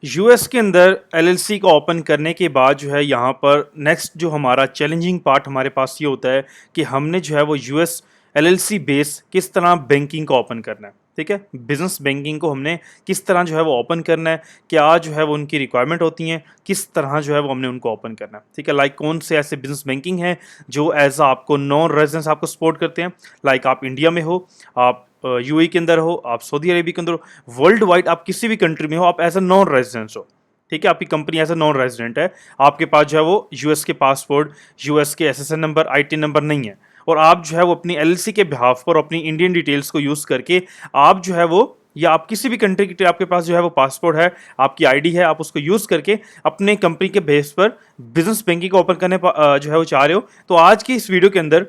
US के अंदर LLC को ओपन करने के बाद जो है यहाँ पर नेक्स्ट जो हमारा चैलेंजिंग पार्ट हमारे पास ये होता है कि हमने जो है वो यूएस एलएलसी बेस किस तरह बैंकिंग को ओपन करना है। ठीक है, बिजनेस बैंकिंग को हमने किस तरह जो है वो ओपन करना है, क्या जो है वो उनकी रिक्वायरमेंट होती हैं, किस तरह जो है वो हमने उनको ओपन करना है। ठीक है, लाइक कौन से ऐसे बिजनेस बैंकिंग हैं जो एज आपको नॉन रेजिडेंस आपको सपोर्ट करते हैं। लाइक आप इंडिया में हो, आप यूएई के अंदर हो, आप सऊदी अरेबिया के अंदर हो, वर्ल्ड वाइड आप किसी भी कंट्री में हो, आप एज अ नॉन रेजिडेंट हो। ठीक है, आपकी company as a non resident है, आपके पास जो है वो यूएस के पासपोर्ट, यूएस के एसएसएन नंबर, आईटी नंबर नहीं है, और आप जो है वो अपनी एलएलसी के बिहाफ पर अपनी इंडियन डिटेल्स को यूज करके आप जो है वो, या आप किसी भी कंट्री की आपके पास जो है वो पासपोर्ट है, आपकी आईडी है, आप उसको यूज करके अपने कंपनी के बेस पर बिजनेस बैंकिंग को ओपन करने जो है वो चाह रहे हो। तो आज की इस वीडियो के अंदर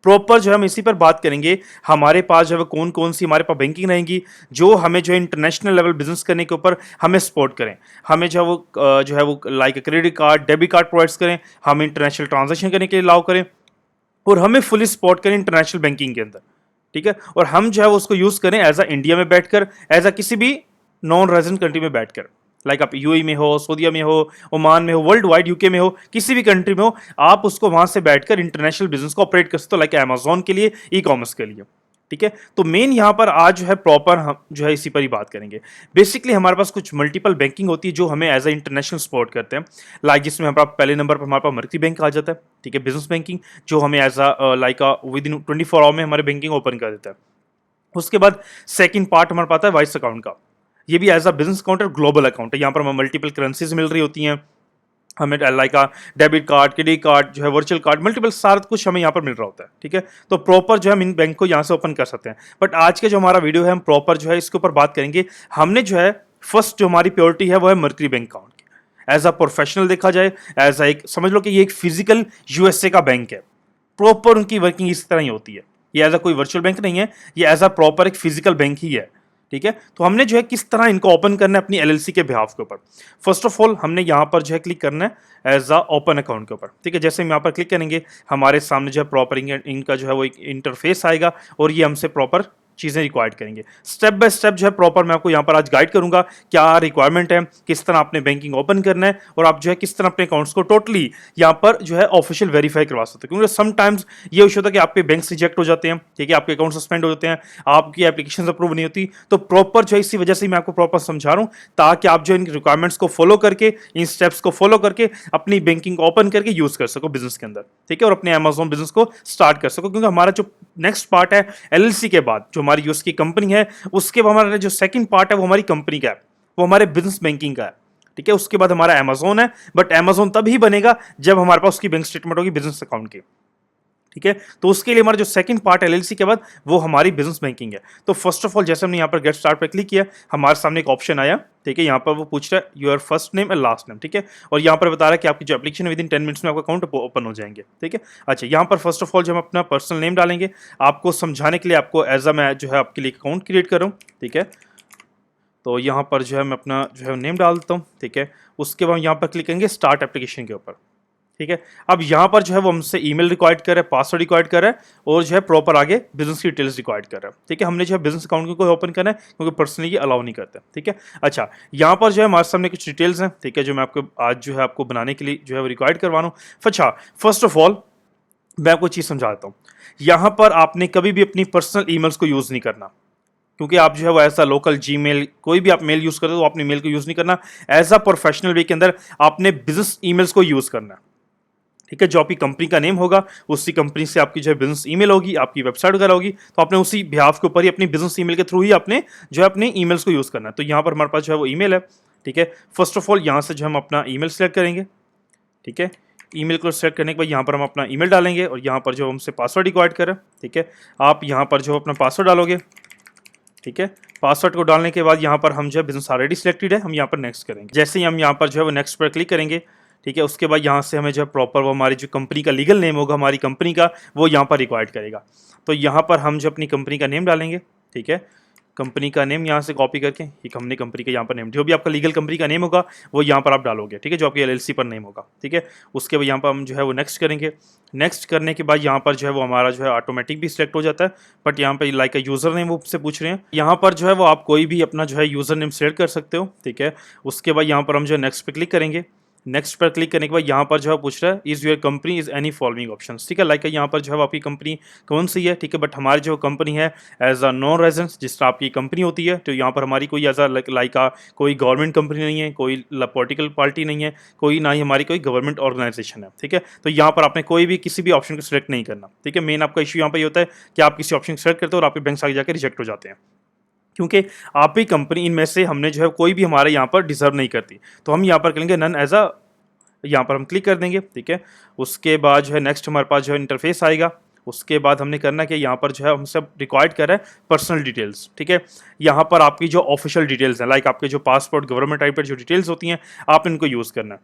प्रॉपर जो है हम इसी पर बात करेंगे, हमारे पास जो है कौन कौन सी हमारे पास बैंकिंग रहेंगी जो हमें जो है इंटरनेशनल लेवल बिजनेस करने के ऊपर हमें सपोर्ट करें, हमें जो है वो like credit card, debit card provides करें, हम इंटरनेशनल ट्रांजेक्शन करने के लिए अलाउ करें, और हमें फुली सपोर्ट करें इंटरनेशनल बैंकिंग के अंदर। ठीक है, और हम जो है वो उसको यूज करें एज अ इंडिया में बैठकर, एज अ किसी भी नॉन रेजिडेंट कंट्री में बैठकर, लाइक आप यूएई में हो, सऊदीया में हो, ओमान में हो, वर्ल्ड वाइड यूके में हो, किसी भी कंट्री में हो, आप उसको वहां से बैठकर इंटरनेशनल बिजनेस को ऑपरेट कर सकते हो, लाइक अमेजोन के लिए, ई कॉमर्स के लिए। ठीक है, तो मेन यहाँ पर आज जो है प्रॉपर हम जो है इसी पर ही बात करेंगे। बेसिकली हमारे पास कुछ मल्टीपल बैंकिंग होती है जो हमें एज अ इंटरनेशनल सपोर्ट करते हैं, लाइक जिसमें हमारा पहले नंबर पर हमारे पास मर्करी बैंक आ जाता है। ठीक है, बिजनेस बैंकिंग जो हमें as a like within 24 hour में हमारे बैंकिंग ओपन कर देता है। उसके बाद सेकंड पार्ट हमारे पास है वाइस अकाउंट का, ये भी एज अ बिजनेस अकाउंट है, ग्लोबल अकाउंट है, यहाँ पर हमें मल्टीपल करेंसीज मिल रही होती हैं, हमें like debit card, credit card, जो है वर्चुअल कार्ड, मल्टीपल सारा कुछ हमें यहाँ पर मिल रहा होता है। ठीक है, तो प्रॉपर जो है हम इन बैंक को यहाँ से ओपन कर सकते हैं। बट आज के जो हमारा वीडियो है हम प्रॉपर जो है इसके ऊपर बात करेंगे। हमने जो है फर्स्ट जो हमारी प्योरिटी है वो है मर्करी बैंक अकाउंट की, एज अ प्रोफेशनल देखा जाए, एज अ एक समझ लो कि ये एक फिजिकल यूएसए का बैंक है, प्रॉपर उनकी वर्किंग इस तरह ही होती है। ये एज अ कोई वर्चुअल बैंक नहीं है, ये एज अ प्रॉपर एक फिजिकल बैंक ही है। ठीक है, तो हमने जो है किस तरह इनको ओपन करना है अपनी एलएलसी के बिहाफ के ऊपर। फर्स्ट ऑफ ऑल हमने यहाँ पर जो है क्लिक करना है एज अ ओपन अकाउंट के ऊपर। ठीक है, जैसे हम यहाँ पर क्लिक करेंगे हमारे सामने जो है प्रॉपर इनका जो है वो एक इंटरफेस आएगा, और ये हमसे प्रॉपर चीज़ें रिक्वायर्ड करेंगे। स्टेप बाय स्टेप जो है प्रॉपर मैं आपको यहाँ पर आज गाइड करूंगा, क्या रिक्वायरमेंट है, किस तरह आपने बैंकिंग ओपन करना है, और आप जो है किस तरह अपने अकाउंट्स को टोटली यहाँ पर जो है ऑफिशियल वेरीफाई करवा सकते हैं। क्योंकि समटाइम्स ये इशू होता है कि आपके बैंक रिजेक्ट हो जाते हैं, ठीक है, आपके अकाउंट सस्पेंड हो जाते हैं, आपकी एप्लीकेशन अप्रूव नहीं होती। तो प्रॉपर जो है इसी वजह से मैं आपको प्रॉपर समझा रहा हूँ, ताकि आप जो इन रिक्वायरमेंट्स को फॉलो करके, इन स्टेप्स को फॉलो करके अपनी बैंकिंग ओपन करके यूज कर सको बिजनेस के अंदर। ठीक है, और अपने अमेजोन बिजनेस को स्टार्ट कर सको। क्योंकि हमारा जो नेक्स्ट पार्ट है एलएलसी के बाद, जो हमारी यूएस की कंपनी है, उसके बाद हमारा जो सेकंड पार्ट है वो हमारी कंपनी का है, वो हमारे बिजनेस बैंकिंग का है। ठीक है, उसके बाद हमारा अमेजोन है, बट अमेजोन तब ही बनेगा जब हमारे पास उसकी बैंक स्टेटमेंट होगी बिजनेस अकाउंट की। ठीक है, तो उसके लिए हमारा जो सेकंड पार्ट है एलएलसी के बाद, वो हमारी बिजनेस बैंकिंग है। तो फर्स्ट ऑफ ऑल जैसे हमने यहाँ पर गेट स्टार्ट पर क्लिक किया, हमारे सामने एक ऑप्शन आया। ठीक है, यहाँ पर वो पूछ रहा है your first name and last name. ठीक है, और यहाँ पर बता रहा है कि आपकी जो एप्लीकेशन विद इन 10 मिनट्स में आपका अकाउंट ओपन हो जाएंगे। ठीक है, अच्छा यहाँ पर फर्स्ट ऑफ ऑल जो हम अपना पर्सनल नेम डालेंगे, आपको समझाने के लिए, आपको एज अ मैं जो है आपके लिए अकाउंट क्रिएट कर रहा हूँ। ठीक है, तो यहाँ पर जो है मैं अपना जो है नेम डालता हूँ। ठीक है, उसके बाद यहाँ पर क्लिक करेंगे स्टार्ट एप्लीकेशन के ऊपर। ठीक है, अब यहाँ पर जो है वो हमसे ईमेल रिक्वायर्ड कर रहा है, पासवर्ड रिक्वायर्ड कर रहा है, और जो है प्रॉपर आगे बिजनेस की डिटेल्स रिक्वायर्ड कर रहा है। ठीक है, हमने जो है बिजनेस अकाउंट को ओपन करना है क्योंकि पर्सनली ये अलाउ नहीं करते। ठीक है, अच्छा यहाँ पर जो है हमारे सामने कुछ डिटेल्स हैं। ठीक है, जो मैं आपको आज जो है आपको बनाने के लिए जो है वो रिक्वायर्ड करवाना हूँ। अच्छा, फर्स्ट ऑफ ऑल मैं आपको चीज़ समझा देता हूँ। यहाँ पर आपने कभी भी अपनी पर्सनल ईमेल्स को यूज़ नहीं करना, क्योंकि आप जो है वो ऐसा लोकल जीमेल, कोई भी आप मेल यूज़ करते हो तो अपनी मेल को यूज़ नहीं करना। एज अ प्रोफेशनल वे के अंदर आपने बिजनेस ईमेल्स को यूज़ करना है। ठीक है, जो आपकी कंपनी का नेम होगा, उसी कंपनी से आपकी जो है बिजनेस ईमेल होगी, आपकी वेबसाइट वगैरह होगी, तो आपने उसी बिहाफ के ऊपर ही अपनी बिजनेस ईमेल के थ्रू ही आपने जो है अपने ईमेल्स को यूज़ करना है। तो यहाँ पर हमारे पास जो है वो ईमेल है। ठीक है, फर्स्ट ऑफ ऑल यहाँ से जो हम अपना ईमेल सेलेक्ट करेंगे। ठीक है, ईमेल को सेलेक्ट करने के बाद यहाँ पर हम अपना ईमेल डालेंगे, और यहाँ पर जो हमसे पासवर्ड रिक्वायर्ड करें। ठीक है, आप यहाँ पर जो अपना पासवर्ड डालोगे। ठीक है, पासवर्ड को डालने के बाद यहाँ पर हम जो है बिजनेस ऑलरेडी सिलेक्टेड है, हम यहाँ पर नेक्स्ट करेंगे। जैसे ही हम यहाँ पर जो है वो नेक्स्ट पर क्लिक करेंगे, ठीक है, उसके बाद यहाँ से हमें जो है प्रॉपर वो हमारी जो कंपनी का लीगल नेम होगा हमारी कंपनी का, वो यहाँ पर रिक्वायर्ड करेगा। तो यहाँ पर हम जो अपनी कंपनी का नेम डालेंगे। ठीक है, कंपनी का नेम यहाँ से कॉपी करके एक हमने कंपनी का यहाँ पर नेम, जो भी आपका लीगल कंपनी का नेम होगा वो यहाँ पर आप डालोगे, ठीक है, जो आपकी एलएलसी पर नेम होगा, ठीक है। उसके बाद यहाँ पर हम जो है वो नेक्स्ट करेंगे। नेक्स्ट करने के बाद यहाँ पर जो है वो हमारा जो है ऑटोमेटिक भी सिलेक्ट हो जाता है, बट यहाँ पर लाइक यूज़र नेम वो से पूछ रहे हैं। यहाँ पर जो है वो आप कोई भी अपना जो है यूज़र नेम सेलेक्ट कर सकते हो, ठीक है। उसके बाद यहाँ पर हम जो है नेक्स्ट पे क्लिक करेंगे। नेक्स्ट पर क्लिक करने के बाद यहाँ पर जो है पूछ रहा है is your company is any following options, ठीक है। लाइक यहाँ पर जो है आपकी कंपनी कौन सी है, ठीक है, बट हमारी जो कंपनी है एज अ नॉन रेजिडेंस जिस तरह आपकी कंपनी होती है, तो यहाँ पर हमारी कोई एज अ लाइक कोई गवर्नमेंट कंपनी नहीं है, कोई पॉलिटिकल पार्टी नहीं है, कोई ना ही हमारी कोई गवर्नमेंट ऑर्गेनाइजेशन है, ठीक है। तो यहाँ पर आपने कोई भी किसी भी ऑप्शन को सिलेक्ट नहीं करना, ठीक है। मेन आपका इशू यहाँ पर ये होता है कि आप किसी ऑप्शन को सिलेक्ट करते हो और आपके बैंक से आगे जाकर रिजेक्ट हो जाते हैं, क्योंकि आप ही कंपनी इनमें से हमने जो है कोई भी हमारे यहाँ पर डिजर्व नहीं करती। तो हम यहाँ पर करेंगे नन एज अ, यहाँ पर हम क्लिक कर देंगे, ठीक है। उसके बाद जो है नेक्स्ट हमारे पास जो है इंटरफेस आएगा। उसके बाद हमने करना कि यहाँ पर जो है हम सब रिक्वायर्ड कर रहा है पर्सनल डिटेल्स, ठीक है। यहाँ पर आपकी जो ऑफिशियल डिटेल्स हैं, लाइक आपके जो पासपोर्ट गवर्नमेंट टाइप पर जो डिटेल्स होती हैं, आप इनको यूज़ करना है,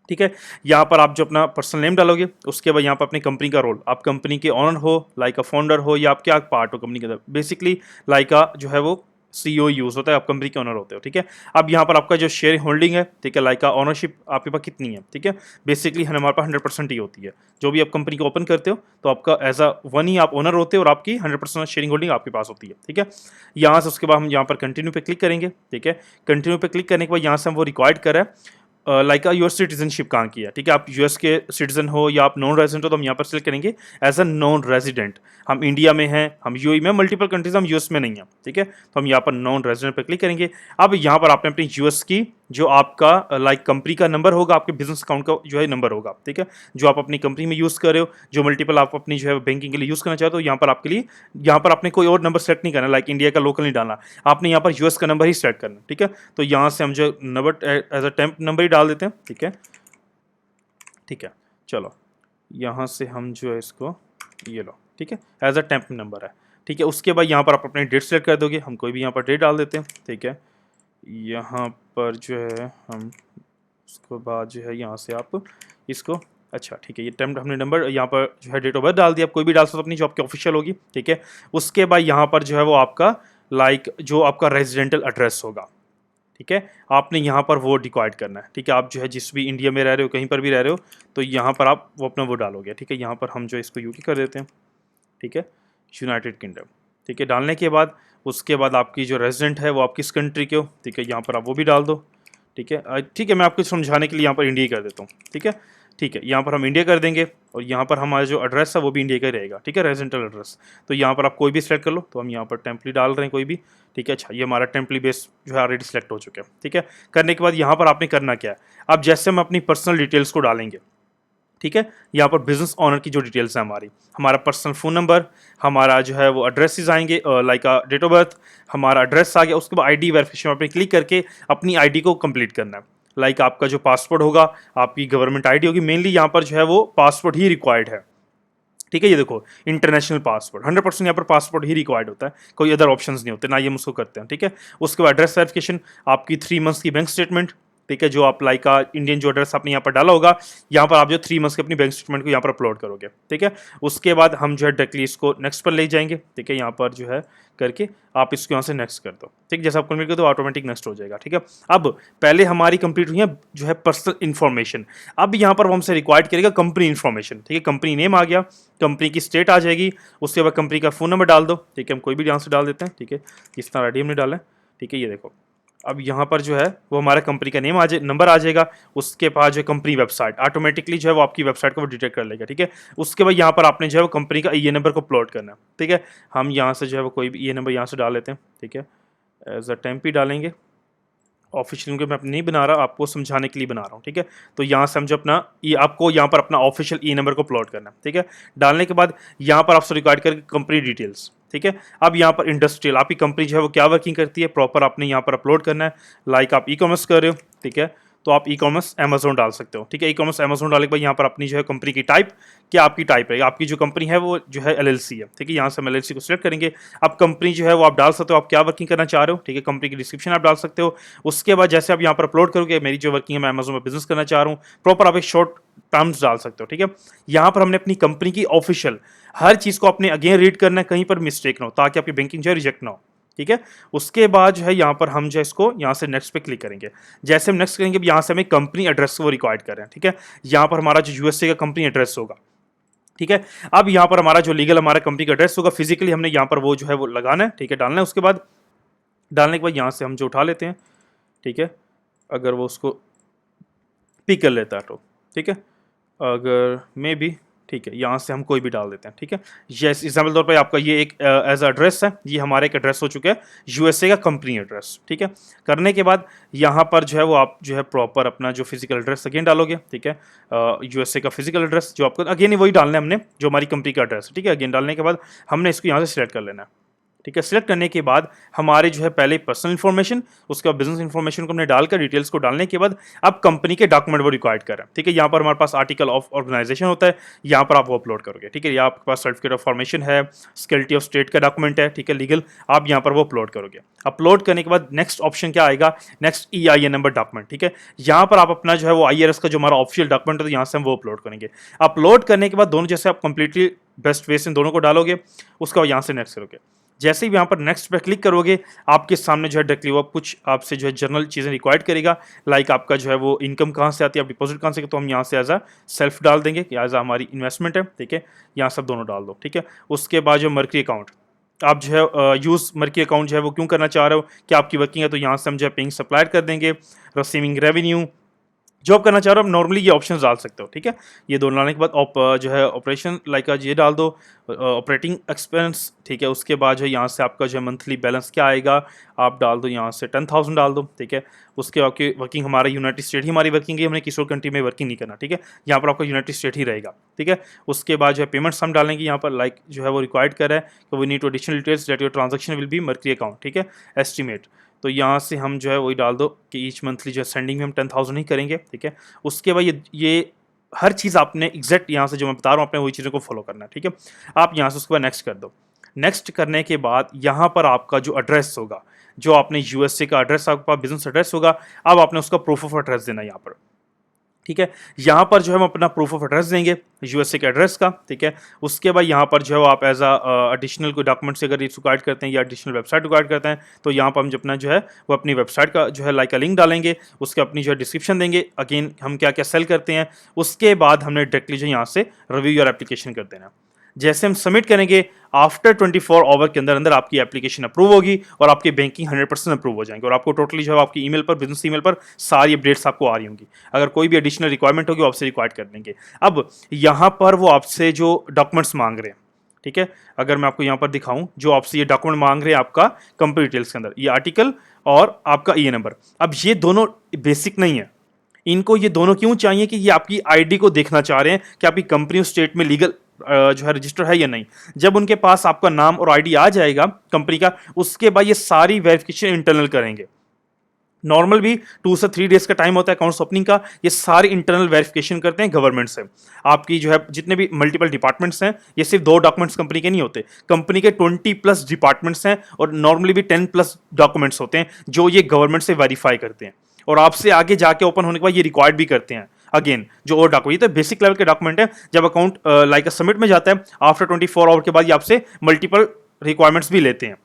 ठीक है। यहाँ पर आप जो अपना पर्सनल नेम डालोगे, उसके बाद यहाँ पर अपनी कंपनी का रोल, आप कंपनी के ऑनर हो, लाइक अ फाउंडर हो, या आप क्या पार्ट हो कंपनी के अंदर, बेसिकली लाइक अ जो है वो सीईओ यूज़ होता है, आप कंपनी के ऑनर होते हो, ठीक है। अब यहाँ पर आपका जो शेयर होल्डिंग है, ठीक है, लाइक ऑनरशिप आपके पास कितनी है, ठीक है। बेसिकली हमारे पास 100% ही होती है। जो भी आप कंपनी को ओपन करते हो तो आपका एज अ वन ही आप ओनर होते हो और आपकी 100% शेयरिंग होल्डिंग आपके पास होती है, ठीक है। यहाँ से उसके बाद हम यहाँ पर कंटिन्यू पे क्लिक करेंगे, ठीक है। कंटिन्यू पे क्लिक करने के बाद यहाँ से हम वो रिक्वायर्ड कर रहे हैं लाइक यूएस सिटीजनशिप कहाँ की है, ठीक है। आप यूएस के सिटीजन हो या आप नॉन रेजिडेंट हो, तो हम यहाँ पर सिलेक्ट करेंगे एज अ नॉन रेजिडेंट। हम इंडिया में हैं, हम यूएई में, मल्टीपल कंट्रीज, हम यूएस में नहीं हैं, ठीक है। तो हम यहाँ पर नॉन रेजिडेंट पर क्लिक करेंगे। अब यहाँ पर आपने अपनी यूएस की जो आपका लाइक कंपनी का नंबर होगा, आपके बिजनेस अकाउंट का जो है नंबर होगा, ठीक है, जो आप अपनी कंपनी में यूज़ कर रहे हो, जो मल्टीपल आप अपनी जो है बैंकिंग के लिए यूज़ करना चाहते हो, यहाँ पर आपके लिए यहाँ पर आपने कोई और नंबर सेलेक्ट नहीं करना, लाइक इंडिया का लोकल नहीं डालना, आपने यहाँ पर यूएस का नंबर ही सेलेक्ट करना, ठीक है। तो यहाँ से हम जो number as a temp number ही डाल देते हैं, ठीक है, ठीक है। चलो यहाँ से हम जो है इसको ये लो, ठीक है, एज अ टेम्प नंबर है, ठीक है। उसके बाद यहाँ पर आप अपनी डेट सेलेक्ट कर दोगे, हम कोई भी यहाँ पर डेट डाल देते हैं, ठीक है। यहाँ पर जो है हम उसके बाद जो है यहाँ से आप इसको, अच्छा ठीक है, ये टेम्प हमने नंबर यहाँ पर जो है डेट ऑफ बर्थ डाल दिया, आप कोई भी डाल सकते हो अपनी जो आपकी ऑफिशियल होगी, ठीक है। उसके बाद यहाँ पर जो है वो आपका लाइक जो आपका रेजिडेंटल एड्रेस होगा, ठीक है, आपने यहाँ पर वो डिक्वाइड करना है, ठीक है। आप जो है जिस भी इंडिया में रह रहे हो, कहीं पर भी रह रहे हो, तो यहाँ पर आप वो अपना वो डालोगे, ठीक है। यहाँ पर हम जो इसको यूके कर देते हैं, ठीक है, यूनाइटेड किंगडम, ठीक है। डालने के बाद उसके बाद आपकी जो रेजिडेंट है वो आप किस कंट्री के हो, ठीक है, यहाँ पर आप वो भी डाल दो, ठीक है। ठीक है, मैं आपको समझाने के लिए यहाँ पर इंडिया कर देता हूँ, ठीक है, ठीक है। यहाँ पर हम इंडिया कर देंगे और यहाँ पर हमारा जो एड्रेस है वो भी इंडिया का रहेगा, ठीक है, रेजिडेंटल एड्रेस। तो यहाँ पर आप कोई भी सिलेक्ट कर लो, तो हम यहाँ पर टेम्पली डाल रहे हैं कोई भी, ठीक है। अच्छा, ये हमारा टेम्पली बेस जो है ऑलरेडी सिलेक्ट हो चुका है, ठीक है। करने के बाद यहाँ पर आपने करना क्या है, अब जैसे हम अपनी पर्सनल डिटेल्स को डालेंगे, ठीक है, यहाँ पर बिजनेस ओनर की जो डिटेल्स है हमारी, हमारा पर्सनल फ़ोन नंबर, हमारा जो है वो एड्रेसेस आएंगे, लाइक डेट ऑफ बर्थ, हमारा एड्रेस आ गया। उसके बाद आईडी वेरिफिकेशन पर क्लिक करके अपनी आईडी को कंप्लीट करना है, लाइक आपका जो पासपोर्ट होगा, आपकी गवर्नमेंट आईडी होगी, मेनली यहाँ पर जो है वो पासपोर्ट ही रिक्वायर्ड है, ठीक है। ये देखो इंटरनेशनल पासपोर्ट 100% यहाँ पर पासपोर्ट ही रिक्वायर्ड होता है, कोई अदर ऑप्शंस नहीं होते, ना ये हम उसको करते हैं, ठीक है। उसके बाद एड्रेस वेरिफिकेशन, आपकी 3 मंथ्स की बैंक स्टेटमेंट, ठीक है, जो आप लाइक का इंडियन जो एड्रेस आपने यहाँ पर डाला होगा, यहाँ पर आप जो 3 मंथ्स की अपनी बैंक स्टेटमेंट को यहाँ पर अपलोड करोगे, ठीक है। उसके बाद हम जो है डायरेक्टली इसको नेक्स्ट पर ले जाएंगे, ठीक है। यहाँ पर जो है करके आप इसको यहाँ से नेक्स्ट कर दो, ठीक, जैसे आप कंप्लीट कर दो ऑटोमेटिक नेक्स्ट हो जाएगा, ठीक है। अब पहले हमारी कंप्लीट हुई है जो है पर्सनल इन्फॉर्मेशन, अब यहाँ पर वो हमसे रिक्वायर्ड करेगा कंपनी इन्फॉर्मेशन, ठीक है। कंपनी नेम आ गया, कंपनी की स्टेट आ जाएगी, उसके बाद कंपनी का फ़ोन नंबर डाल दो, ठीक है, हम कोई भी यहाँ से डाल देते हैं, ठीक है, जिस तरह रेडी हमने डाला है, ठीक है। ये देखो अब यहाँ पर जो है वो हमारा कंपनी का नेम आ जाए, नंबर आ जाएगा, उसके बाद जो है कंपनी वेबसाइट ऑटोमेटिकली जो है वो आपकी वेबसाइट को वो डिटेक्ट कर लेगा, ठीक है। उसके बाद यहाँ पर आपने जो है वो कंपनी का ये नंबर को अपलोड करना है, ठीक है। हम यहाँ से जो है वो कोई भी ये नंबर यहाँ से डाल लेते हैं, ठीक है, एज अ टेम्पी डालेंगे, ऑफिशियल मैं अपना नहीं बना रहा, आपको समझाने के लिए बना रहा हूँ, ठीक है। तो यहाँ से हम जो अपना ये आपको यहाँ पर अपना ऑफिशियल ई नंबर को अपलोड करना है, ठीक है। डालने के बाद यहाँ पर आपसे रिकॉर्ड करके कंपनी डिटेल्स, ठीक है। अब यहाँ पर इंडस्ट्रियल आपकी कंपनी जो है वो क्या वर्किंग करती है प्रॉपर आपने यहाँ पर अपलोड करना है, लाइक आप ई कॉमर्स कर रहे हो, ठीक है, तो आप ई कॉमर्स अमेजोन डाल सकते हो, ठीक है। ई कॉमर्स अमेजोन डालने के बाद यहाँ पर अपनी जो है कंपनी की टाइप, क्या आपकी टाइप है, आपकी जो कंपनी है वो जो है एलएलसी है, ठीक है। यहाँ से हम एलएलसी को सिलेक्ट करेंगे। अब कंपनी जो है वो आप डाल सकते हो, आप क्या वर्किंग करना चाह रहे हो, ठीक है, कंपनी की डिस्क्रिप्शन आप डाल सकते हो। उसके बाद जैसे आप यहाँ पर अपलोड करोगे मेरी जो वर्किंग है मैं अमेजोन में बिजनेस करना चाह रहा हूँ, प्रॉपर आप एक शॉर्ट टर्म्स डाल सकते हो, ठीक है। यहाँ पर हमने अपनी कंपनी की ऑफिशियल हर चीज़ को अपने अगेन रीड करना है, कहीं पर मिस्टेक ना हो, ताकि आपकी बैंकिंग जो है रिजेक्ट ना हो, ठीक है। उसके बाद जो है यहाँ पर हम जो है इसको यहाँ से नेक्स्ट पे क्लिक करेंगे। जैसे हम नेक्स्ट करेंगे, यहाँ से हमें कंपनी एड्रेस को रिक्वायर्ड कर रहे हैं, ठीक है। यहाँ पर हमारा जो यूएसए का कंपनी एड्रेस होगा, ठीक है। अब यहाँ पर हमारा जो लीगल हमारा कंपनी का एड्रेस होगा, फिजिकली हमने यहाँ पर वो जो है वो लगाना है, ठीक है, डालना है। उसके बाद डालने के बाद यहाँ से हम जो उठा लेते हैं, ठीक है, अगर वो उसको पिक कर लेता है तो ठीक है, अगर मे बी ठीक है, यहाँ से हम कोई भी डाल देते हैं, ठीक है। जैसे एग्जाम्पल तौर पे आपका ये एक एज एड्रेस है, ये हमारा एक एड्रेस हो चुका है यूएसए का कंपनी एड्रेस, ठीक है। करने के बाद यहाँ पर जो है वो आप जो है प्रॉपर अपना जो फिजिकल एड्रेस अगेन डालोगे, ठीक है। यूएसए का फिजिकल एड्रेस जो आपको अगेन वही डालना है हमने जो हमारी कंपनी का एड्रेस है, ठीक है। अगेन डालने के बाद हमने इसको यहाँ से सिलेक्ट कर लेना है, ठीक है। सिलेक्ट करने के बाद हमारे जो है पहले पर्सनल इन्फॉर्मेशन, उसके बाद बिजनेस इन्फॉर्मेशन को हमने डालकर डिटेल्स को डालने के बाद अब कंपनी के डॉक्यूमेंट वो रिक्वायर्ड कर रहे हैं, ठीक है। यहाँ पर हमारे पास आर्टिकल ऑफ ऑर्गेनाइजेशन होता है, यहाँ पर आप वो अपलोड करोगे, ठीक है। यहाँ आपके पास सर्टिफिकेट ऑफ फॉर्मेशन है, सिक्योरिटी ऑफ स्टेट का डॉक्यूमेंट है, ठीक है, लीगल, आप यहाँ पर वो अपलोड करोगे। अपलोड करने के बाद नेक्स्ट ऑप्शन क्या आएगा, नेक्स्ट EIN नंबर डॉक्यूमेंट, ठीक है। यहाँ पर आप अपना जो है वो IRS का जो हमारा ऑफिशियल डॉक्यूमेंट है, तो यहाँ से हम वो अपलोड करेंगे। अपलोड करने के बाद दोनों जैसे आप कंप्लीटली बेस्ट वे से दोनों को डालोगे, उसका यहाँ से नेक्स्ट करोगे। जैसे ही यहाँ पर नेक्स्ट पे क्लिक करोगे, आपके सामने जो है डायरेक्टली वो कुछ आपसे जो है जनरल चीज़ें रिक्वायर्ड करेगा, लाइक आपका जो है वो इनकम कहाँ से आती है, आप डिपॉजिट कहाँ से, तो हम यहाँ से एज अ सेल्फ डाल देंगे, एज अ हमारी इन्वेस्टमेंट है, ठीक है। यहाँ सब दोनों डाल दो, ठीक है। उसके बाद जो मर्करी अकाउंट आप जो है यूज़ मर्करी अकाउंट जो है वो क्यों करना चाह रहे हो, कि आपकी वर्किंग है, तो यहाँ से हम जो है पेइंग सप्लायर कर देंगे, रिसीविंग रेवेन्यू जॉब करना चाह रहे हो, आप नॉर्मली ये ऑप्शंस डाल सकते हो, ठीक है। ये दोनों डालने के बाद जो है ऑपरेशन लाइक ये डाल दो, ऑपरेटिंग एक्सपेंस, ठीक है। उसके बाद जो है यहाँ से आपका जो है मंथली बैलेंस क्या आएगा, आप डाल दो यहाँ से 10,000 डाल दो, ठीक है। उसके बाद की वर्किंग हमारा यूनाइटेड स्टेट ही हमारी वर्किंग है, हमने किसी और कंट्री में वर्किंग नहीं करना, ठीक है। यहाँ पर आपका यूनाइटेड स्टेट ही रहेगा, ठीक है। उसके बाद जो है पेमेंट्स हम डालेंगे यहाँ पर, लाइक जो है वो रिक्वायर्ड कर रहा है कि we need to additional details that your transaction will be Mercury account, ठीक है, एस्टिमेट। तो यहाँ से हम जो है वही डाल दो कि ईच मंथली जो है सेंडिंग में हम 10,000 ही करेंगे, ठीक है। उसके बाद ये हर चीज़ आपने एग्जैक्ट यहाँ से जो मैं बता रहा हूँ आपने वही चीज़ों को फॉलो करना है, ठीक है। आप यहाँ से उसके बाद नेक्स्ट कर दो। नेक्स्ट करने के बाद यहाँ पर आपका जो एड्रेस होगा, जो आपने यूएसए का एड्रेस, आपका बिजनेस एड्रेस होगा, अब आपने उसका प्रूफ ऑफ एड्रेस देना है यहाँ पर, ठीक है। यहाँ पर जो है हम अपना प्रूफ ऑफ एड्रेस देंगे यूएसए के एड्रेस का, ठीक है। उसके बाद यहाँ पर जो है वो आप एज एडिशनल कोई डॉक्यूमेंट्स अगर रिक्वायर्ड करते हैं या एडिशनल वेबसाइट रिक्वायर्ड करते हैं, तो यहाँ पर हम जो अपना जो है वो अपनी वेबसाइट का जो है लाइक लिंक डालेंगे, उसके अपनी जो है डिस्क्रिप्शन देंगे, अगेन हम क्या क्या सेल करते हैं। उसके बाद हमने डायरेक्टली जो यहाँ से रिव्यू योर एप्लीकेशन कर देना। जैसे हम सबमिट करेंगे, आफ्टर 24 आवर के अंदर अंदर आपकी एप्लीकेशन अप्रूव होगी और आपकी बैंकिंग 100% अप्रूव हो जाएंगे, और आपको टोटली जो है आपकी ईमेल पर, बिजनेस ईमेल पर सारी अपडेट्स आपको आ रही होंगी। अगर कोई भी एडिशनल रिक्वायरमेंट होगी वो आपसे रिक्वायर्ड कर देंगे। अब यहाँ पर वो आपसे जो डॉक्यूमेंट्स मांग रहे हैं, ठीक है, अगर मैं आपको यहाँ पर दिखाऊं, जो आपसे ये डॉक्यूमेंट मांग रहे हैं आपका कंपनी डिटेल्स के अंदर, ये आर्टिकल और आपका EIN नंबर, अब ये दोनों बेसिक नहीं है। इनको ये दोनों क्यों चाहिए, कि ये आपकी आईडी को देखना चाह रहे हैं कि आपकी कंपनी उस स्टेट में लीगल जो है रजिस्टर है या नहीं। जब उनके पास आपका नाम और आईडी आ जाएगा कंपनी का, उसके बाद ये सारी वेरिफिकेशन इंटरनल करेंगे। नॉर्मल भी 2 से 3 डेज का टाइम होता है अकाउंट्स ओपनिंग का, ये सारी इंटरनल वेरिफिकेशन करते हैं गवर्नमेंट से। आपकी जो है जितने भी मल्टीपल डिपार्टमेंट्स हैं, ये सिर्फ 2 डॉक्यूमेंट्स कंपनी के नहीं होते, कंपनी के 20+ डिपार्टमेंट्स हैं, और नॉर्मली भी 10+ डॉक्यूमेंट्स होते हैं जो ये गवर्नमेंट से वेरीफाई करते हैं, और आपसे आगे जाके ओपन होने के बाद ये रिक्वायर्ड भी करते हैं अगेन जो और डॉक्यूमेंट। ये तो बेसिक लेवल के डॉक्यूमेंट है। जब अकाउंट लाइक सबमिट में जाता है, आफ्टर 24 आवर के बाद ये आपसे मल्टीपल रिक्वायरमेंट्स भी लेते हैं,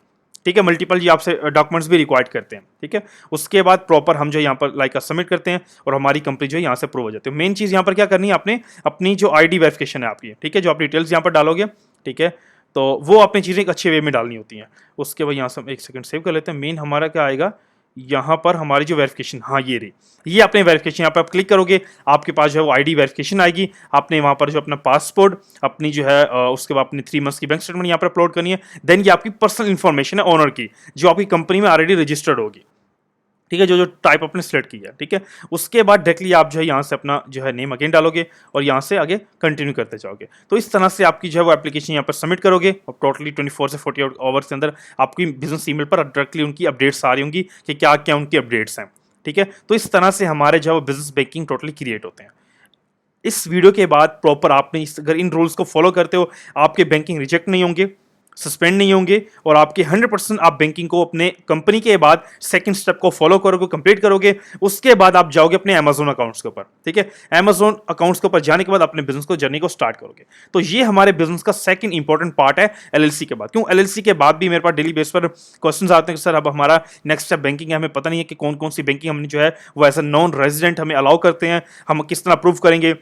ठीक है, मल्टीपल ये आपसे डॉक्यूमेंट्स भी रिक्वायर्ड करते हैं, ठीक है। उसके बाद प्रॉपर हम जो यहाँ पर लाइक सबमिट करते हैं और हमारी कंपनी जो है यहाँ से अप्रूव हो जाती है। मेन चीज़ यहाँ पर क्या करनी है, आपने अपनी जो आईडी वेरिफिकेशन है आपकी, ठीक है, जो आप डिटेल्स यहाँ पर डालोगे, ठीक है, तो वो अपनी चीज़ें एक अच्छे वे में डालनी होती हैं। उसके बाद यहाँ से हम एक सेकंड सेव कर लेते हैं। मेन हमारा क्या आएगा यहाँ पर, हमारी जो वेरिफिकेशन, हाँ ये रही, ये अपने वेरिफिकेशन यहाँ पर आप क्लिक करोगे, आपके पास जो है वो आईडी वेरिफिकेशन आएगी। आपने वहाँ पर जो अपना पासपोर्ट, अपनी जो है उसके बाद अपनी 3 मंथ्स की बैंक स्टेटमेंट यहाँ पर अपलोड करनी है। देन ये आपकी पर्सनल इन्फॉर्मेशन है ओनर की, जो आपकी कंपनी में ऑलरेडी रजिस्टर्ड होगी, ठीक है, जो जो टाइप आपने सिलेक्ट किया, ठीक है। उसके बाद डायरेक्टली आप जो है यहाँ से अपना जो है नेम अगेन डालोगे और यहाँ से आगे कंटिन्यू करते जाओगे। तो इस तरह से आपकी जो है वो एप्लीकेशन यहाँ पर सबमिट करोगे, और टोटली 24 से 48 आवर्स के अंदर आपकी बिजनेस ईमेल पर डायरेक्टली उनकी अपडेट्स आ रही होंगी कि क्या क्या उनकी अपडेट्स हैं, ठीक है। तो इस तरह से हमारे जो है बिजनेस बैंकिंग टोटली क्रिएट होते हैं। इस वीडियो के बाद प्रॉपर आपने अगर इन रूल्स को फॉलो करते हो, आपके बैंकिंग रिजेक्ट नहीं होंगे, सस्पेंड नहीं होंगे और आपके 100% आप बैंकिंग को अपने कंपनी के बाद सेकंड स्टेप को फॉलो करोगे, कंप्लीट करोगे। उसके बाद आप जाओगे अपने अमेजोन अकाउंट्स के ऊपर, ठीक है। अमेजोन अकाउंट्स के ऊपर जाने के बाद अपने बिजनेस को जर्नी को स्टार्ट करोगे। तो ये हमारे बिजनेस का सेकंड इंपॉर्टेंट पार्ट है एलएलसी के बाद। क्यों एलएलसी के बाद भी मेरे पास डेली बेस पर क्वेश्चंस आते हैं कि सर अब हमारा नेक्स्ट स्टेप बैंकिंग है, हमें पता नहीं है कि कौन कौन सी बैंकिंग हमने जो है वो एज अ नॉन रेजिडेंट हमें अलाउ करते हैं, हम किस तरह प्रूव करेंगे,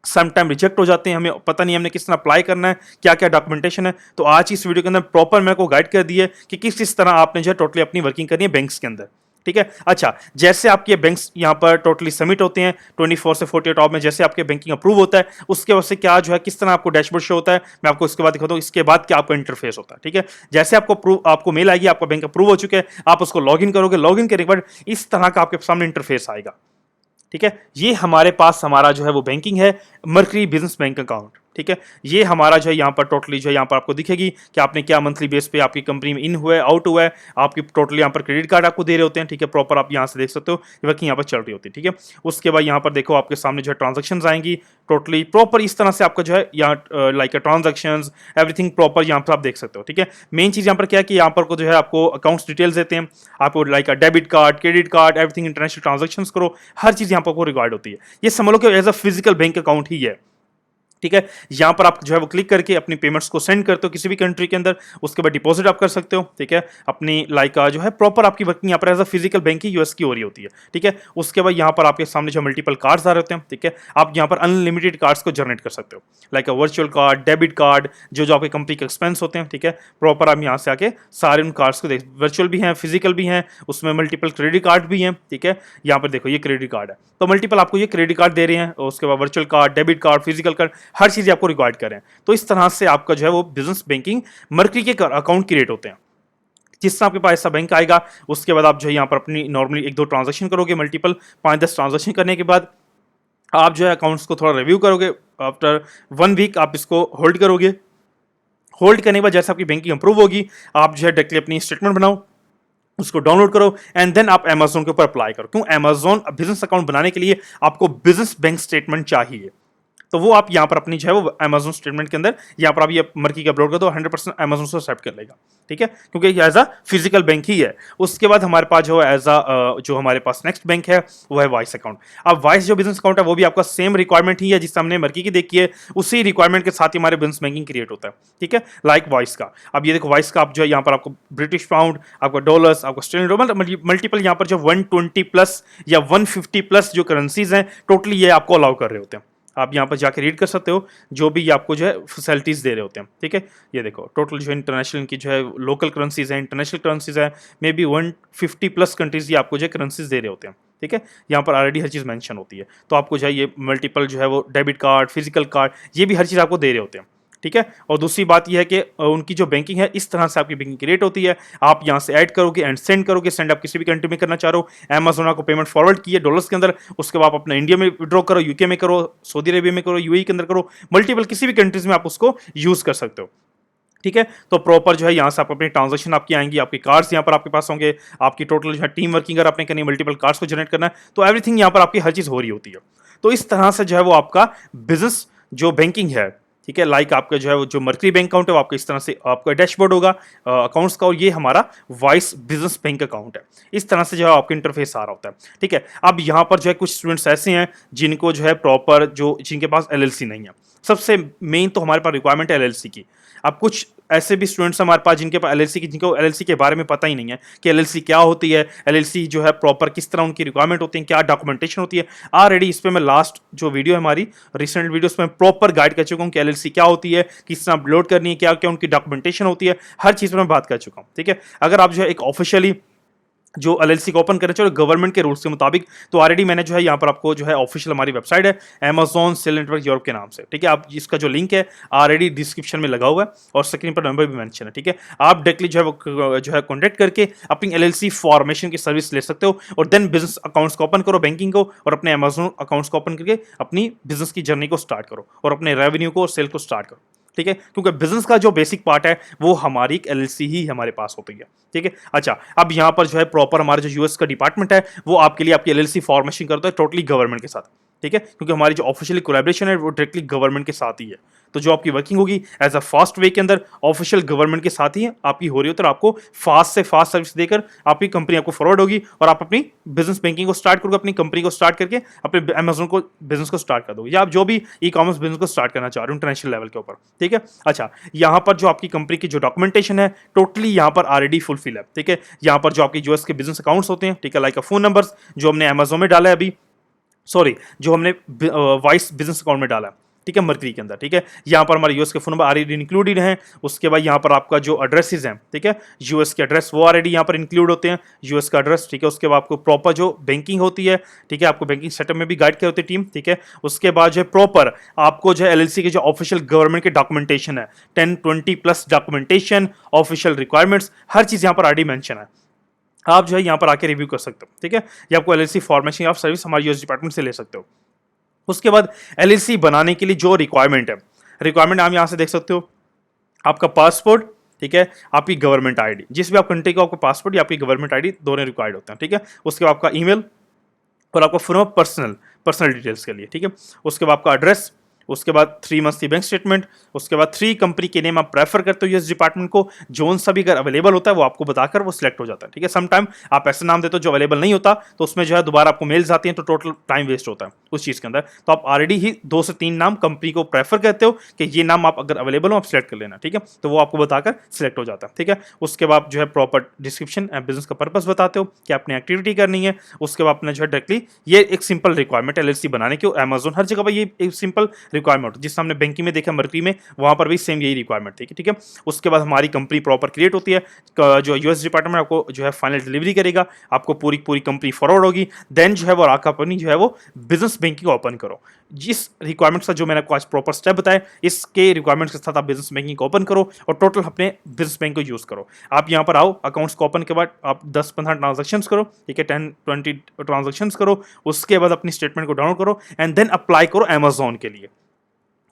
सम टाइम रिजेक्ट हो जाते हैं, हमें पता नहीं हमने किस तरह अप्लाई करना है, क्या क्या डॉक्यूमेंटेशन है। तो आज इस वीडियो के अंदर प्रॉपर मेरे को गाइड कर दी है कि किस किस तरह आपने जो है टोटली अपनी वर्किंग करनी है बैंक्स के अंदर, ठीक है। अच्छा, जैसे आपके बैंक्स यहाँ पर टोटली सबमिट होते हैं 24 से 48 आवर में, जैसे आपके बैंकिंग अप्रूव होता है उसके बाद से क्या जो है किस तरह आपको डैशबोर्ड शो होता है, मैं आपको इसके बाद दिखाता हूँ। इसके बाद क्या आपका इंटरफेस होता है, ठीक है। जैसे आपको मेल आएगी, आपका बैंक अप्रूव हो चुके हैं, आप उसको लॉग इन करोगे, लॉग इन करने के बाद इस तरह का आपके सामने इंटरफेस आएगा, ठीक है। ये हमारे पास हमारा जो है वो बैंकिंग है, मर्करी बिजनेस बैंक अकाउंट, ठीक है। ये हमारा जो है यहाँ पर टोटली जो है यहाँ पर आपको दिखेगी कि आपने क्या मंथली बेस पे आपकी कंपनी में इन हुआ है, आउट हुआ है, आपकी टोटली यहाँ पर क्रेडिट कार्ड आपको दे रहे होते हैं, ठीक है। प्रॉपर आप यहाँ से देख सकते हो वर्किंग यहाँ पर चल रही होती है, ठीक है। उसके बाद यहाँ पर देखो आपके सामने जो है ट्रांजेक्शन आएंगी टोटली प्रॉपर इस तरह से आपका जो है यहाँ लाइक ट्रांजेक्शन एवरीथिंग प्रॉपर यहाँ पर आप देख सकते हो, ठीक है। मेन चीज यहाँ पर क्या है कि यहाँ पर को जो है आपको अकाउंट्स डिटेल्स देते हैं, आपको like debit card, credit card, everything international transaction करो, हर चीज यहाँ पर आपको रिकॉर्ड होती है। ये समझ लो कि as a physical bank account ही है, ठीक है। यहां पर आप जो है वो क्लिक करके अपनी पेमेंट्स को सेंड करते हो किसी भी कंट्री के अंदर, उसके बाद डिपॉजिट आप कर सकते हो, ठीक है। अपनी लाइक जो है प्रॉपर आपकी वर्किंग यहाँ पर एज अ फिजिकल बैंक ही यूएस की हो रही होती है, ठीक है। उसके बाद यहाँ पर आपके सामने जो मल्टीपल कार्ड्स आ रहे होते हैं, ठीक है। आप यहाँ पर अनलिमिटेड कार्ड्स को जनरेट कर सकते हो, like a virtual card, debit card, जो आपके कंपनी के एक्सपेंस होते हैं, ठीक है। प्रॉपर आप यहाँ से आके सारे उन कार्ड्स को देख, वर्चुअल भी हैं, फिजिकल भी हैं, उसमें मल्टीपल क्रेडिट कार्ड भी हैं, ठीक है। यहाँ पर देखो ये क्रेडिट कार्ड है, तो मल्टीपल आपको ये क्रेडिट कार्ड दे रहे हैं, उसके बाद virtual card, debit card, physical card, हर चीज आपको रिकॉर्ड करें। तो इस तरह से आपका जो है वो बिजनेस बैंकिंग मर्करी के अकाउंट क्रिएट होते हैं। जिस तरह आपके पास ऐसा बैंक आएगा उसके बाद आप जो है यहाँ पर अपनी नॉर्मली 1-2 ट्रांजेक्शन करोगे, मल्टीपल 5-10 ट्रांजेक्शन करने के बाद आप जो है अकाउंट्स को थोड़ा रिव्यू करोगे। आफ्टर 1 वीक आप इसको होल्ड करोगे, होल्ड करने के बाद जैसे आपकी बैंकिंग अप्रूव होगी आप जो है डायरेक्टली अपनी स्टेटमेंट बनाओ, उसको डाउनलोड करो एंड देन आप अमेजोन के ऊपर अप्लाई करो। क्यों अमेजोन बिजनेस अकाउंट बनाने के लिए आपको बिजनेस बैंक स्टेटमेंट चाहिए, तो वो आप यहाँ पर अपनी जो है वो अमेजोन स्टेटमेंट के अंदर यहाँ पर आप ये मर्की का अपलोड कर दो, 100% अमेजोन से एक्सेप्ट कर लेगा, ठीक है। क्योंकि ये एज अ फिजिकल बैंक ही है। उसके बाद हमारे पास जो एज अ जो हमारे पास नेक्स्ट बैंक है वो है वाइस अकाउंट। अब वाइस जो बिजनेस अकाउंट है वो भी आपका सेम रिक्वायरमेंट ही है जिससे हमने मर्की की देखी है, उसी रिक्वायरमेंट के साथ ही हमारे बिजनेस बैंकिंग क्रिएट होता है, ठीक है। लाइक वाइस का अब ये देखो, वाइस का आप जो है यहाँ पर आपको ब्रिटिश पाउंड, आपको डॉलर्स, आपको स्टेरलिंग, मल्टीपल यहाँ पर जो 120 प्लस या 150 प्लस जो करेंसीज हैं टोटली ये आपको अलाउ कर रहे होते हैं। आप यहाँ पर जाके रीड कर सकते हो जो भी आपको जो है फैसिलिटीज दे रहे होते हैं, ठीक है। ये देखो टोटल जो इंटरनेशनल की जो है लोकल करेंसीज है, इंटरनेशनल करेंसीज है, मे बी 150 प्लस कंट्रीज ये आपको जो है करेंसीज दे रहे होते हैं, ठीक है। यहाँ पर ऑलरेडी हर चीज़ मेंशन होती है, तो आपको जो है ये मल्टीपल जो है वो डेबिट कार्ड, फिजिकल कार्ड, ये भी हर चीज़ आपको दे रहे होते हैं, ठीक है। और दूसरी बात यह है कि उनकी जो बैंकिंग है इस तरह से आपकी बैंकिंग क्रिएट होती है। आप यहाँ से ऐड करोगे एंड सेंड करोगे, सेंड आप किसी भी कंट्री में करना चाह रहे हो, अमेजोन आपको पेमेंट फॉरवर्ड की है डॉलर्स के अंदर, उसके बाद आप अपना इंडिया में विड्रॉ करो, यूके में करो, सऊदी अरेबिया में करो, यूएई के अंदर करो, मल्टीपल किसी भी कंट्रीज में आप उसको यूज कर सकते हो, ठीक है। तो प्रॉपर जो है यहाँ से आप अपनी ट्रांजेक्शन आपकी आएंगी, आपके कार्ड्स यहाँ पर आपके पास होंगे, आपकी टोटल जो है टीम वर्किंग अगर आपने करनी, मल्टीपल कार्ड्स को जनरेट करना है, तो एवरीथिंग यहाँ पर आपकी हर चीज़ हो रही होती है। तो इस तरह से जो है वो आपका बिजनेस जो बैंकिंग है, ठीक है, लाइक आपका जो है वो जो मर्करी बैंक अकाउंट है वो आपका इस तरह से आपका डैशबोर्ड होगा अकाउंट्स का, और ये हमारा वाइस बिजनेस बैंक अकाउंट है। इस तरह से जो है आपका इंटरफेस आ रहा होता है, ठीक है। अब यहाँ पर जो है कुछ स्टूडेंट्स ऐसे हैं जिनको जो है प्रॉपर जो जिनके पास एलएलसी नहीं है। सबसे मेन तो हमारे पास रिक्वायरमेंट है एलएलसी की। अब कुछ ऐसे भी स्टूडेंट्स हमारे पास जिनके पास एलएलसी की, जिनको एलएलसी के बारे में पता ही नहीं है कि एलएलसी क्या होती है, एलएलसी जो है प्रॉपर किस तरह उनकी रिक्वायरमेंट होती है, क्या डॉक्यूमेंटेशन होती है। ऑलरेडी इस पे मैं लास्ट जो वीडियो है हमारी रिसेंट वीडियोस में प्रॉपर गाइड कर चुका हूँ कि एलएलसी क्या होती है, किस तरह अपलोड करनी है, क्या क्या उनकी डॉक्यूमेंटेशन होती है, हर चीज़ पर मैं बात कर चुका हूँ, ठीक है। अगर आप जो है एक ऑफिशियली जो एलएलसी को ओपन करना चाहिए गवर्नमेंट के रूल्स के मुताबिक, तो ऑलरेडी मैंने जो है यहाँ पर आपको जो है ऑफिशियल हमारी वेबसाइट है अमेजॉन सेल नेटवर्क यूरोप के नाम से, ठीक है। आप इसका जो लिंक है ऑलरेडी डिस्क्रिप्शन में लगा हुआ है और स्क्रीन पर नंबर भी मेंशन है, ठीक है। आप डायरेक्टली जो है वो जो है कॉन्टैक्ट करके अपनी एलएलसी फॉर्मेशन की सर्विस ले सकते हो और देन बिजनेस अकाउंट्स को ओपन करो बैंकिंग को, और अपने अमेजॉन अकाउंट्स को ओपन करके अपनी बिजनेस की जर्नी को स्टार्ट करो और अपने रेवेन्यू को और सेल को स्टार्ट करो, ठीक है। क्योंकि बिजनेस का जो बेसिक पार्ट है वो हमारी एक एलएलसी ही हमारे पास होती है, ठीक है। अच्छा, अब यहाँ पर जो है प्रॉपर हमारे जो यूएस का डिपार्टमेंट है वो आपके लिए आपकी एलएलसी फॉर्मेशन करता है टोटली गवर्नमेंट के साथ, ठीक है, क्योंकि हमारी जो ऑफिशियली कोलैबोरेशन है वो डायरेक्टली गवर्नमेंट के साथ ही है। तो जो आपकी वर्किंग होगी एज अ फास्ट वे के अंदर ऑफिशियल गवर्नमेंट के साथ ही आपकी हो रही हो, तो आपको फास्ट से फास्ट सर्विस देकर आपकी कंपनी आपको फॉरवर्ड होगी और आप अपनी बिजनेस बैंकिंग को स्टार्ट करोगे, अपनी कंपनी को स्टार्ट करके अपने अमेजोन को बिजनेस को स्टार्ट कर दोगे, या आप जो भी ई कॉमर्स बिजनेस को स्टार्ट करना चाह रहे हो इंटरनेशनल लेवल के ऊपर। ठीक है, अच्छा, यहाँ पर जो आपकी कंपनी की जो डॉक्यूमेंटेशन है टोटली यहाँ पर ऑलरेडी फुलफिल है। ठीक है, यहाँ पर जो आपके यूएस के बिजनेस अकाउंट्स होते हैं, ठीक है, लाइक फोन नंबर्स जो हमने अमेजोन में डाला है अभी, सॉरी जो हमने वाइस बिजनेस अकाउंट में डाला है, ठीक है, मर्करी के अंदर। ठीक है, यहाँ पर हमारे यूएस के फोन नंबर ऑलरेडी इंक्लूडेड हैं। उसके बाद यहाँ पर आपका जो एड्रेसेस हैं, ठीक है, यूएस के एड्रेस वो ऑलरेडी यहाँ पर इंक्लूड होते हैं, यूएस का एड्रेस। ठीक है, उसके बाद आपको प्रॉपर जो बैंकिंग होती है, ठीक है, आपको बैंकिंग सेटअप में भी गाइड कर होती है टीम। ठीक है, उसके बाद जो है प्रॉपर आपको जो है एलएलसी के जो ऑफिशियल गवर्नमेंट के डॉक्यूमेंटेशन है 10-20+ डॉक्यूमेंटेशन, ऑफिशियल रिक्वायरमेंट्स, हर चीज़ यहाँ पर ऑलरेडी मेंशन है। आप जो है यहाँ पर आके रिव्यू कर सकते हो। ठीक है, ये आपको एलएलसी फॉर्मेशन ऑफ सर्विस हमारे यूएस डिपार्टमेंट से ले सकते हो। उसके बाद एलएलसी बनाने के लिए जो रिक्वायरमेंट है, रिक्वायरमेंट आप यहाँ से देख सकते हो, आपका पासपोर्ट, ठीक है, आपकी गवर्नमेंट आईडी, जिस भी आप कंट्री का आपका पासपोर्ट या आपकी गवर्नमेंट आईडी दोनों रिक्वायर्ड होते हैं। ठीक है, उसके बाद आपका ईमेल और आपका फोन पर्सनल डिटेल्स के लिए। ठीक है, उसके बाद आपका एड्रेस, उसके बाद 3 मंथ्स की बैंक स्टेटमेंट, उसके बाद 3 कंपनी के नेम आप प्रेफर करते हो यूएस डिपार्टमेंट को, जोन सा भी अगर अवेलेबल होता है वो आपको बताकर वो सिलेक्ट हो जाता है। ठीक है, सम टाइम आप ऐसे नाम देते हो जो अवेलेबल नहीं होता, तो उसमें जो है दोबारा आपको मेल्स आती हैं, तो टोटल टाइम वेस्ट होता है उस चीज़ के अंदर। तो आप ऑलरेडी ही 2 से 3 नाम कंपनी को प्रेफर करते हो कि ये नाम आप अगर अवेलेबल हो आप सिलेक्ट कर लेना। ठीक है, तो वो आपको बताकर सिलेक्ट हो जाता है। ठीक है, उसके बाद जो है प्रॉपर डिस्क्रिप्शन एंड बिजनेस का पर्पस बताते हो कि आपने एक्टिविटी करनी है। उसके बाद अपने जो है डायरेक्टली ये एक सिंपल रिक्वायरमेंट एलएलसी बनाने की, अमेजोन हर जगह पर ये एक सिंपल रिक्वायरमेंट, जिस हमने बैंकिंग में देखा मर्करी में, वहां पर भी सेम यही रिक्वायरमेंट थी। ठीक है, उसके बाद हमारी कंपनी प्रॉपर क्रिएट होती है, जो यूएस डिपार्टमेंट आपको जो है फाइनल डिलीवरी करेगा, आपको पूरी कंपनी फॉरवर्ड होगी, देन जो है वो कंपनी जो है वो बिजनेस बैंकिंग ओपन करो। जिस रिक्वायरमेंट्स का जो मैंने आपको आज प्रॉपर स्टेप बताया, इसके रिक्वायरमेंट्स के साथ आप बिजनेस बैंकिंग को ओपन करो और टोटल अपने बिजनेस बैंक को यूज करो। आप यहाँ पर आओ, अकाउंट्स को ओपन के बाद आप 10-15 ट्रांजेक्शंस करो, ठीक है, 10-20 ट्रांजेक्शंस करो, उसके बाद अपनी स्टेटमेंट को डाउनलोड करो एंड देन अप्लाई करो अमेजोन के लिए।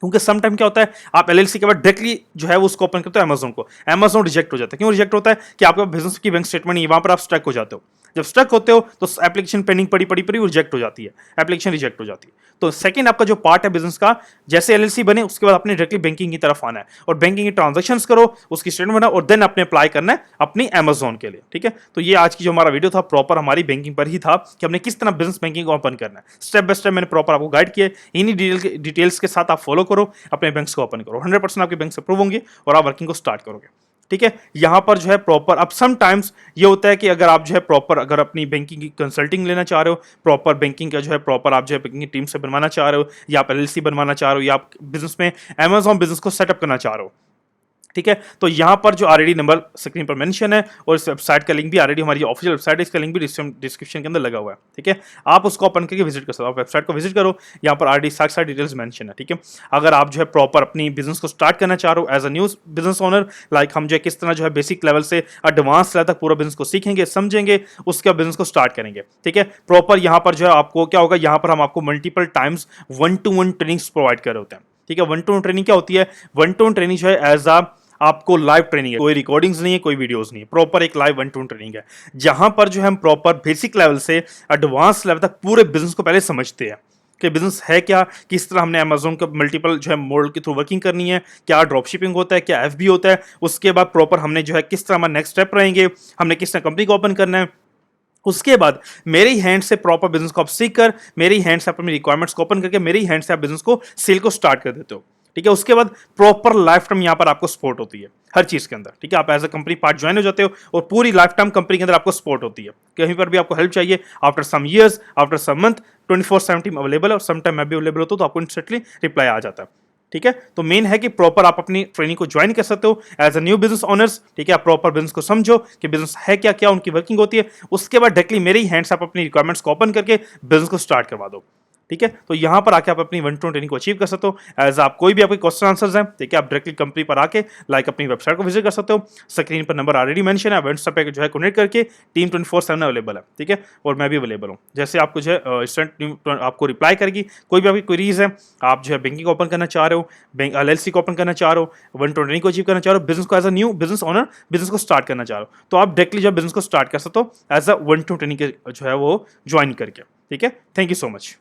क्योंकि सम टाइम क्या होता है, आप एलएलसी के बाद डायरेक्टली जो है उसको ओपन करते हो अमेजोन को, अमेजोन रिजेक्ट हो जाता है। क्यों रिजेक्ट होता है कि आपका बिजनेस की बैंक स्टेटमेंट नहीं है, वहां पर आप स्टक हो जाते हो। जब स्टक होते हो तो एप्लीकेशन पेंडिंग पड़ी वो रिजेक्ट हो जाती है, एप्लीकेशन रिजेक्ट हो जाती है। तो सेकंड आपका जो पार्ट है बिजनेस का, जैसे एलएलसी बने उसके बाद अपने डायरेक्टली बैंकिंग की तरफ आना है और बैंकिंग की ट्रांजेक्शंस करो, उसकी स्टेटमेंट बनाओ और देन अपने अप्लाई करना है अपनी अमेजोन के लिए। ठीक है, तो ये आज की जो हमारा वीडियो था प्रॉपर हमारी बैंकिंग पर ही था कि हमने किस तरह बिजनेस बैंकिंग को ओपन करना है। स्टेप बाय स्टेप मैंने प्रॉपर आपको गाइड किया, इन्हीं डिटेल्स के साथ आप फॉलो करो, अपने बैंक को ओपन करो, 100% आपके बैंक से अप्रूव होंगे और आप वर्किंग को स्टार्ट करोगे। ठीक है, यहां पर जो है प्रॉपर, अब सम टाइम्स ये होता है कि अगर आप जो है प्रॉपर अगर अपनी बैंकिंग की कंसल्टिंग लेना चाह रहे हो, प्रॉपर बैंकिंग का जो है प्रॉपर आप जो है बैंकिंग की टीम से बनवाना चाह रहे हो, या आप एलएलसी बनवाना चाह रहे हो, या आप बिजनेस में अमेजोन बिजनेस को सेटअप करना चाह रहे हो, ठीक है, तो यहां पर जो ऑलरेडी नंबर स्क्रीन पर मेंशन है और इस वेबसाइट का लिंक भी ऑलरेडी हमारी ऑफिशियल वेबसाइट है, इसका लिंक भी डिस्क्रिप्शन के अंदर लगा हुआ है। ठीक है, आप उसको ओपन करके विजिट कर सकते हो, आप वेबसाइट को विजिट करो, यहां पर ऑलरेडी सारी डिटेल्स मेंशन है। ठीक है, अगर आप जो है प्रॉपर अपनी बिजनेस को स्टार्ट करना चाह रहे हो as a new business owner, like हम जो है किस तरह जो है बेसिक लेवल से एडवांस लेवल तक पूरा बिजनेस को सीखेंगे, समझेंगे, उसके बाद बिजनेस को स्टार्ट करेंगे। ठीक है, प्रॉपर यहां पर जो है आपको क्या होगा, यहां पर हम आपको multiple times 1-to-1 trainings provide कर रहे होते हैं। ठीक है, 1-to-1 ट्रेनिंग क्या होती है, 1-to-1 ट्रेनिंग जो है एज अ आपको लाइव ट्रेनिंग है, कोई रिकॉर्डिंग्स नहीं है, कोई वीडियोस नहीं है, प्रॉपर एक लाइव 1-to-1 ट्रेनिंग है, जहां पर जो है हम प्रॉपर बेसिक लेवल से एडवांस लेवल तक पूरे बिजनेस को पहले समझते हैं कि बिजनेस है क्या, किस तरह हमने अमेजोन का मल्टीपल जो है मॉडल के थ्रू वर्किंग करनी है, क्या ड्रॉप शिपिंग होता है, क्या एफबी होता है, उसके बाद प्रॉपर हमने जो है किस तरह हमारा नेक्स्ट स्टेप रहेंगे, हमने किस तरह कंपनी को ओपन करना है, उसके बाद मेरे ही हैंड से प्रॉपर बिजनेस को आप सीख कर, मेरे ही हैंड से अपनी रिक्वायरमेंट्स को ओपन करके मेरे ही हैंड से आप बिजनेस को सेल को स्टार्ट कर देते हो। ठीक है, उसके बाद प्रॉपर लाइफ टाइम यहाँ पर आपको सपोर्ट होती है हर चीज के अंदर। ठीक है, आप as a company part join हो जाते हो और पूरी लाइफ टाइम कंपनी के अंदर आपको सपोर्ट होती है, कहीं पर भी आपको हेल्प चाहिए after some years, after some month, 24/7 team available है और सम टाइम मैं भी अवेलेबल होता हूँ, तो आपको इंस्टेंटली रिप्लाई आ जाता है। ठीक है, तो मेन है कि प्रॉपर आप अपनी ट्रेनिंग को ज्वाइन कर सकते हो as a new business owners. ठीक है, आप प्रॉपर बिजनेस को समझो कि बिजनेस है क्या, क्या उनकी वर्किंग होती है, उसके बाद डायरेक्टली मेरे ही हैंड से आप अपनी रिक्वायरमेंट्स को ओपन करके बिजनेस को स्टार्ट करवा दो। ठीक है, तो यहां पर आके आप अपनी 1-to-1 ट्रेनिंग को अचीव कर सकते हो। एज आप कोई भी आपके क्वेश्चन आंसर्स हैं, ठीक है, आप डायरेक्टली कंपनी पर आके लाइक अपनी वेबसाइट को विजिट कर सकते हो, स्क्रीन पर नंबर ऑलरेडी मेंशन है, व्हाट्सएप पे जो है कनेक्ट करके टीम 24/7 अवेलेबल है। ठीक है, और मैं भी अवेलेबल हूँ, जैसे आपको जो है इंस्टेंट आपको रिप्लाई करेगी, कोई भी आपकी क्वेरीज है, आप जो है बैंकिंग ओपन करना चाह रहे हो, बैंक एलएलसी को ओपन करना चाह रहे हो, 1-to-1 ट्रेनिंग को अचीव करना चाह रहे हो, बिजनेस को as a new business owner business को स्टार्ट करना चाह रहे हो, तो आप डायरेक्टली जो बिजनेस को स्टार्ट कर सकते हो एज अ 1-to-1 ट्रेनिंग जो है वो ज्वाइन करके। ठीक है, थैंक यू सो मच।